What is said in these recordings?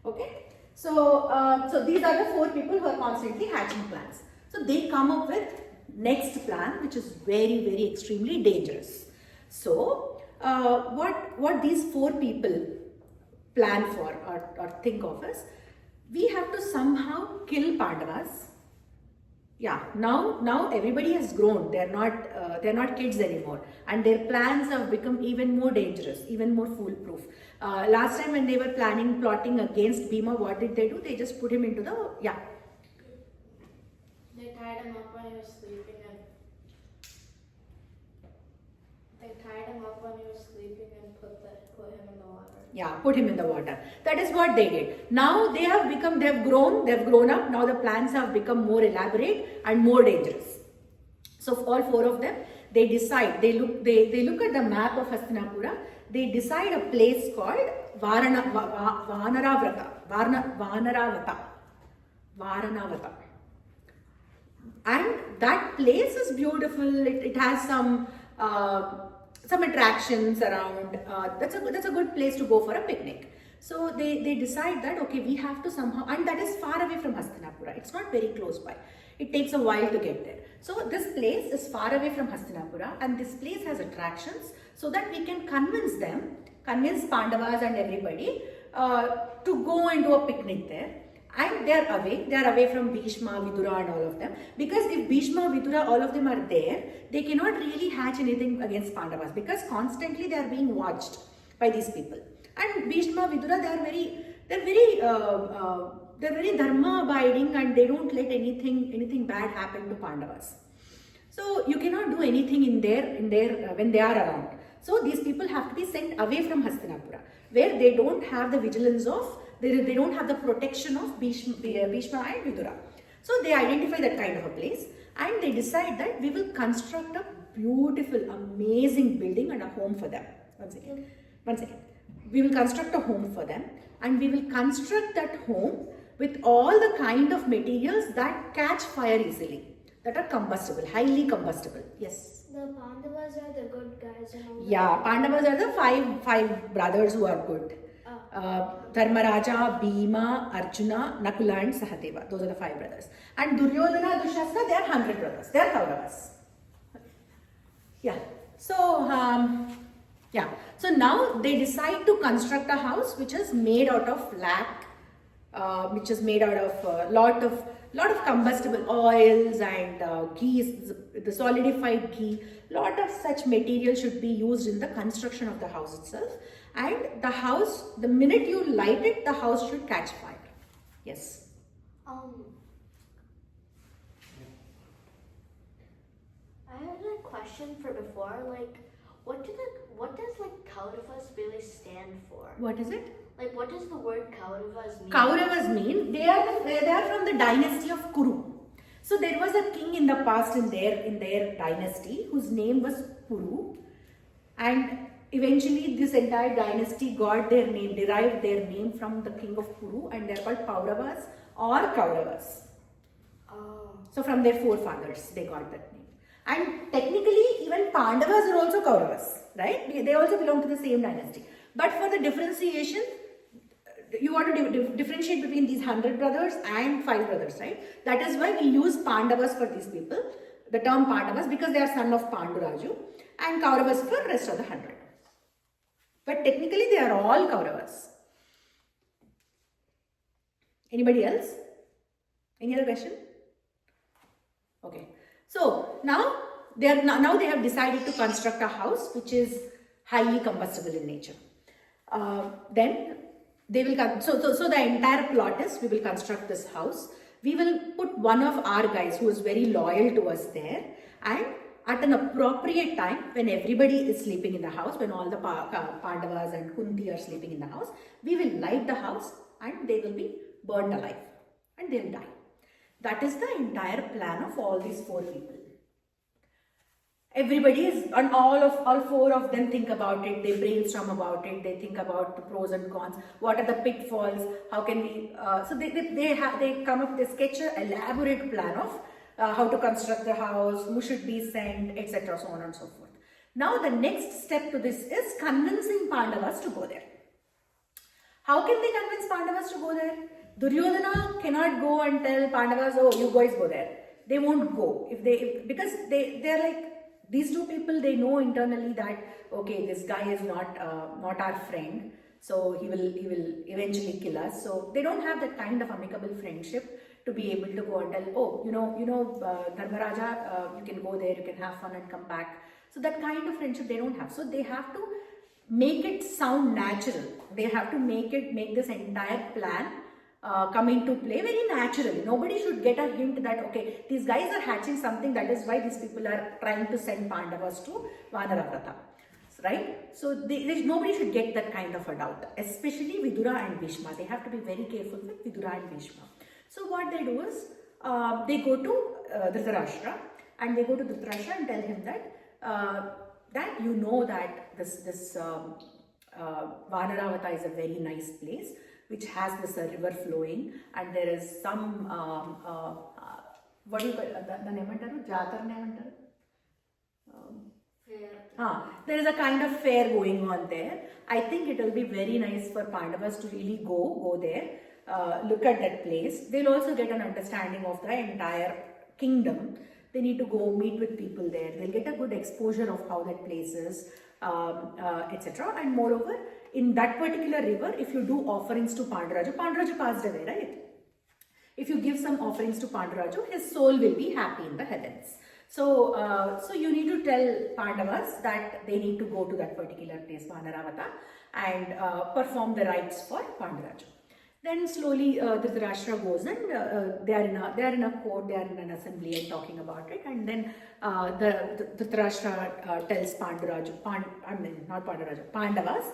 Okay. So these are the 4 people who are constantly hatching plans. So they come up with next plan, which is very, very extremely dangerous. So what these 4 people plan for or think of is, we have to somehow kill Pandavas. Yeah, now everybody has grown. They're not kids anymore, and their plans have become even more dangerous, even more foolproof. Last time when they were plotting against Bhima, what did they do? They just put him into the They tied him up when he was sleeping and put him in the water. Yeah, put him in the water. That is what they did. Now they've grown up. Now the plans have become more elaborate and more dangerous. So all 4 of them, they decide, they look at the map of Hastinapura, they decide a place called Vaaranavatha. And that place is beautiful. It has some attractions around. That's a good place to go for a picnic. So they decide that, okay, we have to somehow, and that is far away from Hastinapura. It's not very close by. It takes a while to get there. So this place is far away from Hastinapura, and this place has attractions, so that we can convince Pandavas and everybody to go and do a picnic there. And they are away from Bhishma, Vidura and all of them. Because if Bhishma, Vidura, all of them are there, they cannot really hatch anything against Pandavas, because constantly they are being watched by these people. And Bhishma, Vidura, they're very dharma abiding, and they don't let anything bad happen to Pandavas. So you cannot do anything in their when they are around. So these people have to be sent away from Hastinapura, where they don't have the vigilance of, they don't have the protection of Bhishma and Vidura. So they identify that kind of a place, and they decide that we will construct a beautiful, amazing building and a home for them. One second. We will construct a home for them, and we will construct that home with all the kind of materials that catch fire easily, that are combustible, highly combustible. Yes. The Pandavas are the good guys and all. Yeah, Pandavas are the five brothers who are good. Dharmaraja, Bhima, Arjuna, Nakula and Sahadeva. Those are the 5 brothers. And Duryodhana, Dushasana, they are 100 brothers. They are Kauravas. Yeah. So now they decide to construct a house which is made out of lac, which is made out of lot of combustible oils and ghee, the solidified ghee. Lot of such material should be used in the construction of the house itself. And the house, the minute you light it, the house should catch fire. Yes. I had a question for before. Like, what does like Kauravas really stand for? What is it? Like, what does the word Kauravas mean? Kauravas mean they are from the dynasty of Kuru. So there was a king in the past in their dynasty whose name was Kuru, and eventually this entire dynasty derived their name from the king of Kuru, and they are called Pauravas or Kauravas. Oh. So from their forefathers they got that name. And technically even Pandavas are also Kauravas, right? They also belong to the same dynasty. But for the differentiation, you want to differentiate between these 100 brothers and 5 brothers, right? That is why we use Pandavas for these people, the term Pandavas, because they are son of Panduraju, and Kauravas for the rest of the 100. But technically they are all Kauravas. Anybody else? Any other question? Okay. So now they have decided to construct a house which is highly combustible in nature. Then they will come. So the entire plot is, we will construct this house. We will put one of our guys who is very loyal to us there, and at an appropriate time, when everybody is sleeping in the house, when all the Pandavas and Kunti are sleeping in the house, we will light the house and they will be burnt alive and they will die. That is the entire plan of all these 4 people. Everybody is, and all 4 of them think about it, they brainstorm about it, they think about the pros and cons, what are the pitfalls, how can we, so they come up, they sketch an elaborate plan of how to construct the house, who should be sent, etc., so on and so forth. Now the next step to this is convincing Pandavas to go there. How can they convince Pandavas to go there? Duryodhana cannot go and tell Pandavas, oh, you guys go there. They won't go because they're like, these two people, they know internally that okay, this guy is not our friend, so he will eventually kill us. So they don't have that kind of amicable friendship to be able to go and tell, oh, Dharmaraja, you can go there, you can have fun and come back. So that kind of friendship they don't have. So they have to make it sound natural. They have to make this entire plan come into play very naturally. Nobody should get a hint that okay, these guys are hatching something, that is why these people are trying to send Pandavas to Vaaranavatha, right? So nobody should get that kind of a doubt, especially Vidura and Bhishma. They have to be very careful with Vidura and Bhishma. So what they do is they go to Dhritarashtra and tell him that that you know that this Vaaranavatha is a very nice place which has this river flowing, and there is some what do you call there is a kind of fair going on there. I think it will be very nice for Pandavas to really go there, look at that place. They'll also get an understanding of the entire kingdom. They need to go meet with people there. They'll get a good exposure of how that place is, etc. And moreover, in that particular river, if you do offerings to Pandaraju passed away, right? If you give some offerings to Pandaraju, his soul will be happy in the heavens. So, so you need to tell Pandavas that they need to go to that particular place, Vaaranavatha, and perform the rites for Pandaraju. Then slowly Dhritarashtra goes and they are in a court, they are in an assembly and talking about it, and then the Dhritarashtra tells Pandavas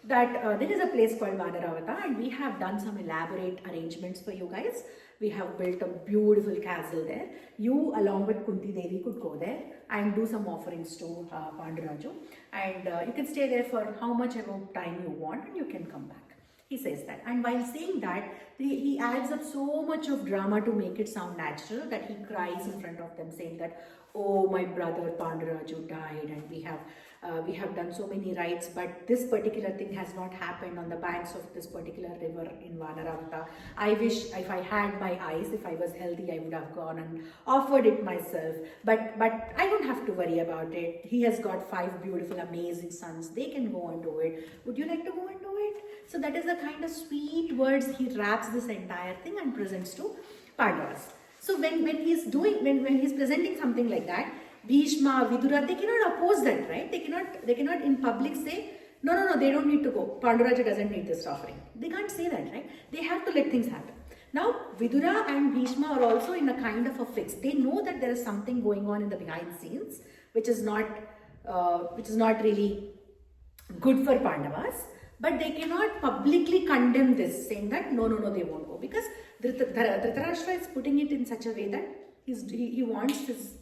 that there is a place called Vaaranavatha and we have done some elaborate arrangements for you guys. We have built a beautiful castle there. You along with Kunti Devi could go there and do some offerings to Pandaraju, and you can stay there for how much ever time you want and you can come back. He says that, and while saying that, he adds up so much of drama to make it sound natural that he cries in front of them saying that, oh, my brother Pandaraju died and we have done so many rites, but this particular thing has not happened on the banks of this particular river in Vaaranavatha. I wish if I had my eyes, if I was healthy, I would have gone and offered it myself, but I don't have to worry about it. He has got 5 beautiful, amazing sons. They can go and do it. Would you like to go and do it? So that is the kind of sweet words he wraps this entire thing and presents to Pandavas. So when he's presenting something like that, Bhishma, Vidura, they cannot oppose that, right? They cannot in public say, no, they don't need to go. Pandavaraja doesn't need this offering. They can't say that, right? They have to let things happen. Now, Vidura and Bhishma are also in a kind of a fix. They know that there is something going on in the behind scenes, which is not really good for Pandavas. But they cannot publicly condemn this, saying that no, they won't go, because Dhritarashtra is putting it in such a way that he wants his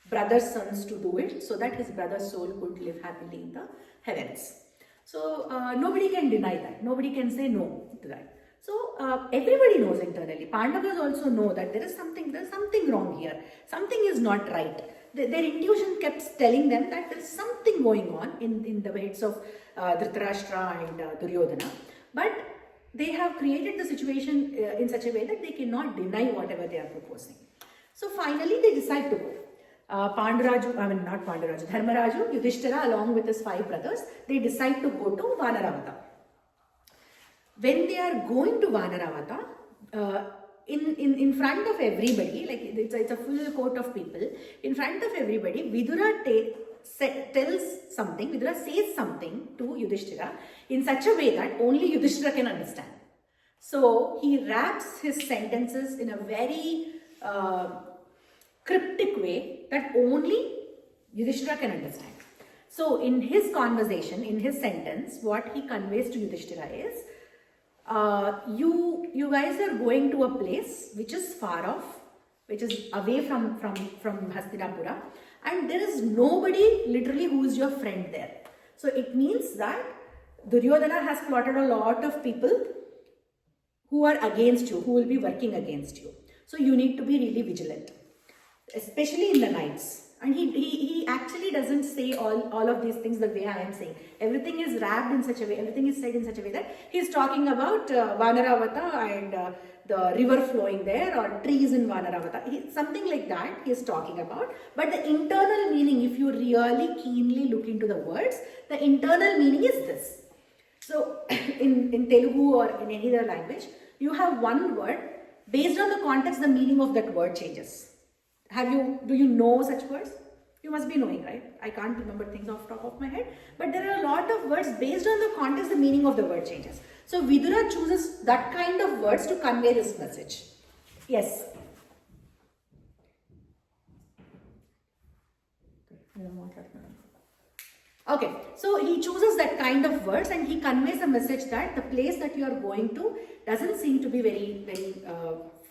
brother's sons to do it so that his brother's soul could live happily in the heavens. So nobody can deny that. Nobody can say no to that. So everybody knows internally. Pandavas also know that there's something wrong here. Something is not right. Their intuition kept telling them that there is something going on in the heads of Dhritarashtra and Duryodhana. But they have created the situation in such a way that they cannot deny whatever they are proposing. So finally they decide to go. Dharmaraju, Yudhishthira along with his 5 brothers, they decide to go to Vaaranavatha. When they are going to Vaaranavatha, in front of everybody, like it's a full court of people, in front of everybody, Vidura says something to Yudhishthira in such a way that only Yudhishthira can understand. So he wraps his sentences in a very cryptic way that only Yudhishthira can understand. So in his conversation, in his sentence, what he conveys to Yudhishthira is, you guys are going to a place which is far off, which is away from Hastinapura, and there is nobody literally who is your friend there. So it means that Duryodhana has plotted a lot of people who are against you, who will be working against you. So you need to be really vigilant, especially in the nights. And he actually doesn't say all of these things the way I am saying. Everything is wrapped in such a way, everything is said in such a way that he's talking about Vaaranavatha and the river flowing there, or trees in Vaaranavatha. Something like that he is talking about. But the internal meaning, if you really keenly look into the words, the internal meaning is this. So in Telugu or in any other language, you have one word. Based on the context, the meaning of that word changes. Do you know such words? You must be knowing, right? I can't remember things off the top of my head. But there are a lot of words, based on the context, the meaning of the word changes. So Vidura chooses that kind of words to convey this message. Yes? Okay, so he chooses that kind of words and he conveys a message that the place that you are going to doesn't seem to be very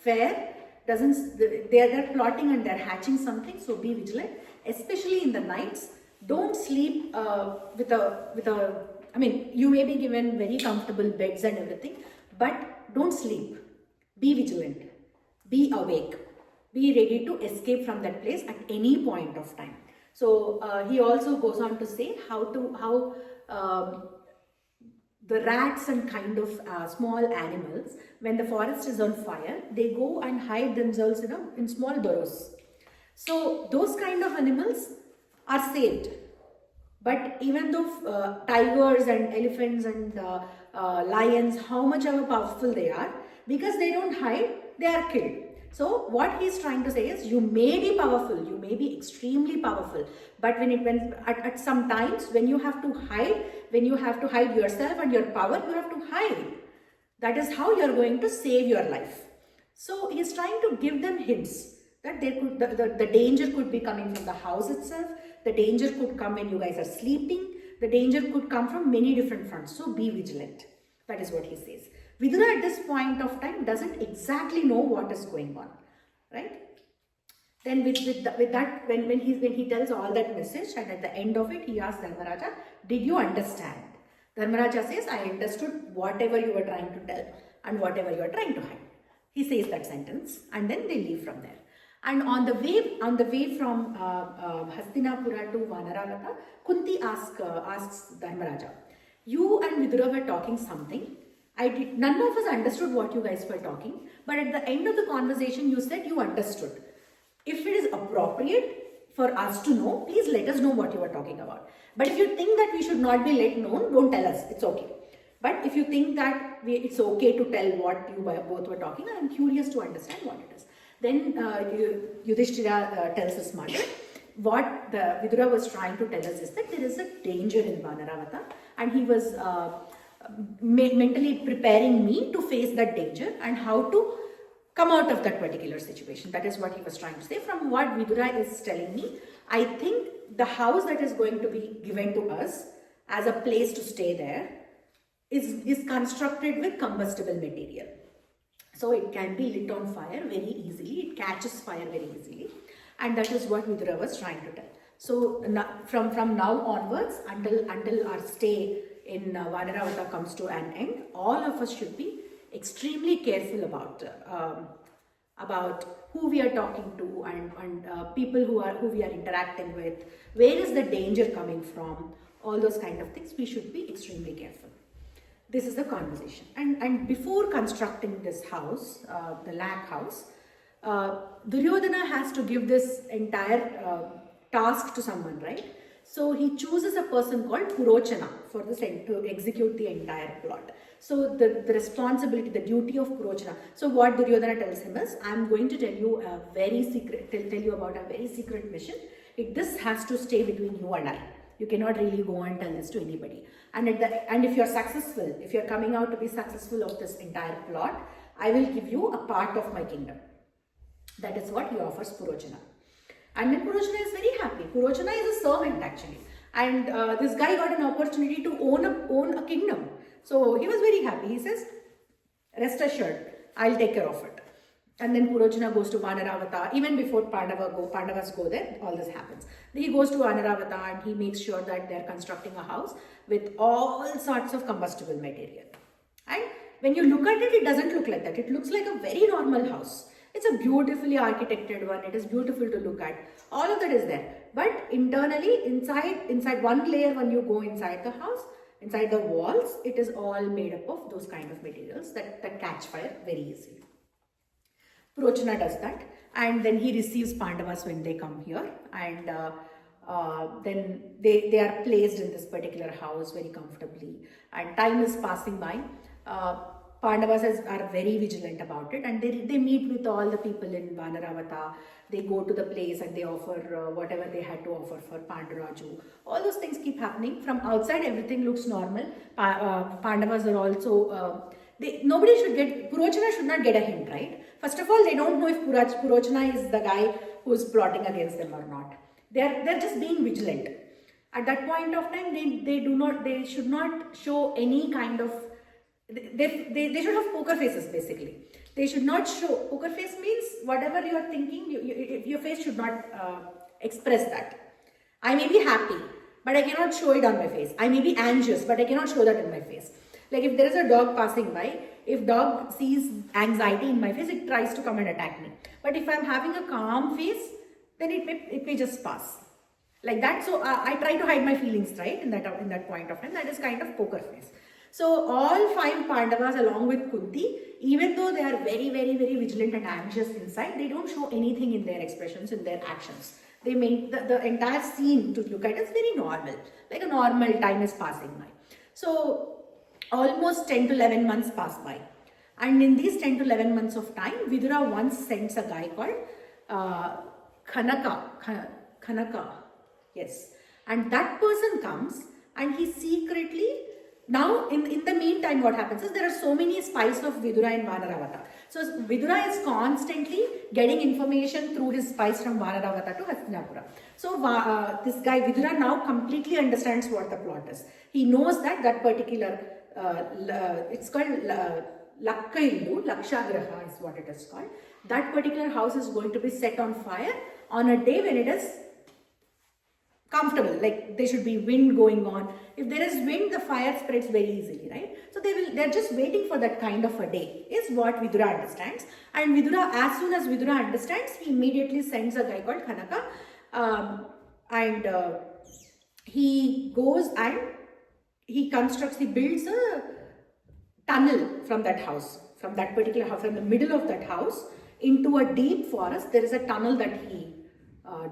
fair. They're plotting and they're hatching something, so be vigilant, especially in the nights. Don't sleep I mean, you may be given very comfortable beds and everything, but don't sleep. Be vigilant, be awake, be ready to escape from that place at any point of time. So he also goes on to say how the rats and kind of small animals, when the forest is on fire, they go and hide themselves in small burrows. So those kind of animals are saved. But even though tigers and elephants and lions, how much ever powerful they are, because they don't hide, they are killed. So what he's trying to say is, you may be powerful, you may be extremely powerful, but at some times when you have to hide yourself and your power, you have to hide. That is how you are going to save your life. So he's trying to give them hints that the danger could be coming from the house itself, the danger could come when you guys are sleeping, the danger could come from many different fronts. So be vigilant. That is what he says. Vidura at this point of time doesn't exactly know what is going on, right? Then with that, when he tells all that message, and at the end of it, he asks Dharmaraja, did you understand? Dharmaraja says, I understood whatever you were trying to tell and whatever you are trying to hide. He says that sentence, and then they leave from there. And on the way from Hastinapura to Vaaranavatha, Kunti asks Dharmaraja, you and Vidura were talking something. None of us understood what you guys were talking, but at the end of the conversation, you said you understood. If it is appropriate for us to know, please let us know what you are talking about. But if you think that we should not be let known, don't tell us. It's okay. But if you think that it's okay to tell what you both were talking, I am curious to understand what it is. Then Yudhishthira tells his mother, what the Vidura was trying to tell us is that there is a danger in Vaaranavatha, and he was mentally preparing me to face that danger and how to come out of that particular situation. That is what he was trying to say. From what Vidura is telling me, I think the house that is going to be given to us as a place to stay there is constructed with combustible material. So it can be lit on fire very easily, it catches fire very easily, and that is what Vidura was trying to tell. So from now onwards, until our stay in Vaaranavatha comes to an end, all of us should be extremely careful about who we are talking to and people who we are interacting with, where is the danger coming from, all those kind of things. We should be extremely careful. This is the conversation. And before constructing this house, the lakh house, Duryodhana has to give this entire task to someone, right? So he chooses a person called Purochana for this to execute the entire plot. So the responsibility, the duty of Purochana. So what Duryodhana tells him is, I am going to tell you a very secret, tell you about a very secret mission. This has to stay between you and I. You cannot really go and tell this to anybody. And if you're successful, if you're coming out to be successful of this entire plot, I will give you a part of my kingdom. That is what he offers Purochana. And then Purochana is very happy. Purochana is a servant actually. And this guy got an opportunity to own a kingdom. So he was very happy. He says, rest assured, I'll take care of it. And then Purochana goes to Vaaranavatha. Even before Pandavas go there, all this happens. He goes to Vaaranavatha and he makes sure that they're constructing a house with all sorts of combustible material. And when you look at it, it doesn't look like that. It looks like a very normal house. It's a beautifully architected one. It is beautiful to look at. All of that is there. But internally, inside one layer, when you go inside the house, inside the walls, it is all made up of those kind of materials that catch fire very easily. Purochana does that, and then he receives Pandavas when they come here, and then they are placed in this particular house very comfortably, and time is passing by. Pandavas are very vigilant about it, and they meet with all the people in Vaaranavatha. They go to the place and they offer whatever they had to offer for Panduraju. All those things keep happening. From outside, everything looks normal. Pandavas are also, nobody should get, Purochana should not get a hint, right? First of all, they don't know if Purochana is the guy who is plotting against them or not. They're just being vigilant. At that point of time, they should not show any kind of, they should have poker faces basically. They should not show, poker face means whatever you are thinking, your face should not express that. I may be happy, but I cannot show it on my face. I may be anxious, but I cannot show that in my face. Like if there is a dog passing by, if dog sees anxiety in my face, it tries to come and attack me. But if I'm having a calm face, then it may just pass. Like that. So I try to hide my feelings, right? In that point of time, that is kind of poker face. So all 5 Pandavas along with Kunti, even though they are very, very, very vigilant and anxious inside, they don't show anything in their expressions, in their actions. They make the entire scene to look at as very normal, like a normal time is passing by. So almost 10 to 11 months pass by. And in these 10 to 11 months of time, Vidura once sends a guy called Kanaka, yes. And that person comes and he secretly, now in the meantime what happens is there are so many spies of Vidura in Vaaranavatha. So Vidura is constantly getting information through his spies from Vaaranavatha to Hastinapura. So this guy Vidura now completely understands what the plot is. He knows that particular, it's called Lakkaillu, Lakshagraha is what it is called. That particular house is going to be set on fire on a day when it is comfortable, like there should be wind going on. If there is wind, the fire spreads very easily, right? So they're just waiting for that kind of a day, is what Vidura understands. And Vidura, as soon as Vidura understands, he immediately sends a guy called Kanaka, and he goes and he builds a tunnel from that house, from that particular house, from the middle of that house into a deep forest. There is a tunnel that he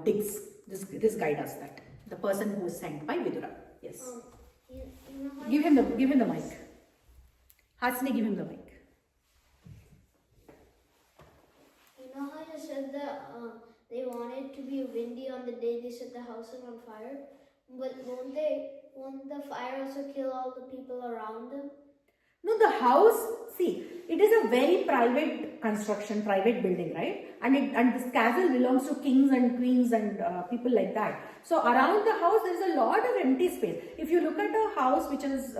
digs. This guy does that. The person who is sent by Vidura. Yes. Give him the mic. Hasini, give him the mic. You know how you said that they wanted to be windy on the day they set the house on fire, but won't the fire also kill all the people around them? No, the house, see, it is a very private construction, private building, right? And this castle belongs to kings and queens and people like that. So around the house, there is a lot of empty space. If you look at a house which is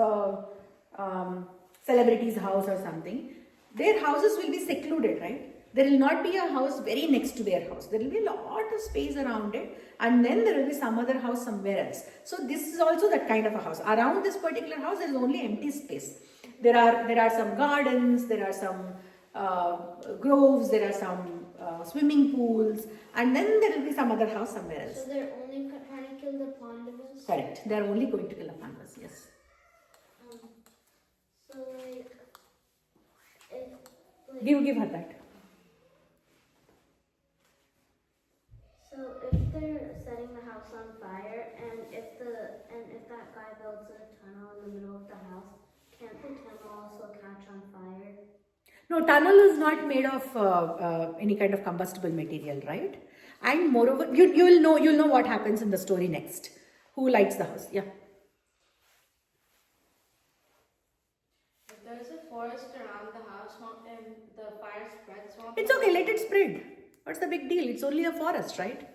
celebrity's house or something, their houses will be secluded, right? There will not be a house very next to their house. There will be a lot of space around it, and then there will be some other house somewhere else. So this is also that kind of a house. Around this particular house, there is only empty space. There are some gardens, there are some groves, there are some swimming pools, and then there will be some other house somewhere else. So they're only trying to kill the Pandavas? Correct. They are only going to kill the Pandavas, yes. So like Give her that. So if they're setting the house on fire, and if that guy builds a tunnel in the middle of the house, can't the tunnel also catch on fire? No, tunnel is not made of any kind of combustible material, right? And moreover, you'll know what happens in the story next. Who lights the house? Yeah. If there's a forest around the house and the fire spreads, It's okay, let it spread. What's the big deal? It's only a forest, right?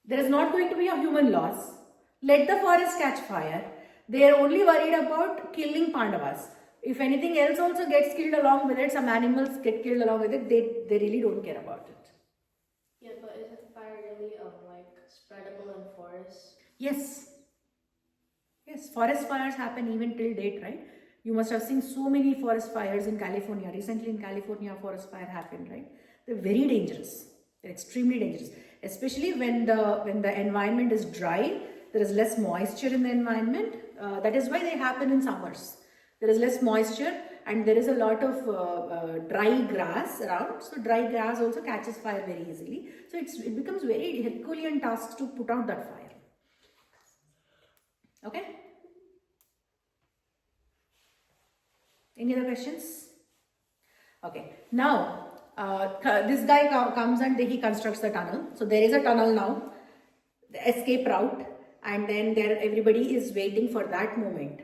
There is not going to be a human loss. Let the forest catch fire. They are only worried about killing Pandavas. If anything else also gets killed along with it, some animals get killed along with it, they really don't care about it. Yeah, but isn't fire really like spreadable in forests? Yes. Yes, forest fires happen even till date, right? You must have seen so many forest fires in California. Recently in California, a forest fire happened, right? They're very dangerous. They're extremely dangerous, especially when the environment is dry. There is less moisture in the environment. That is why they happen in summers. There is less moisture and there is a lot of dry grass around. So dry grass also catches fire very easily. So it becomes very Herculean task to put out that fire. Okay? Any other questions? Okay. Now, this guy comes and he constructs the tunnel. So there is a tunnel now, the escape route, and then everybody is waiting for that moment.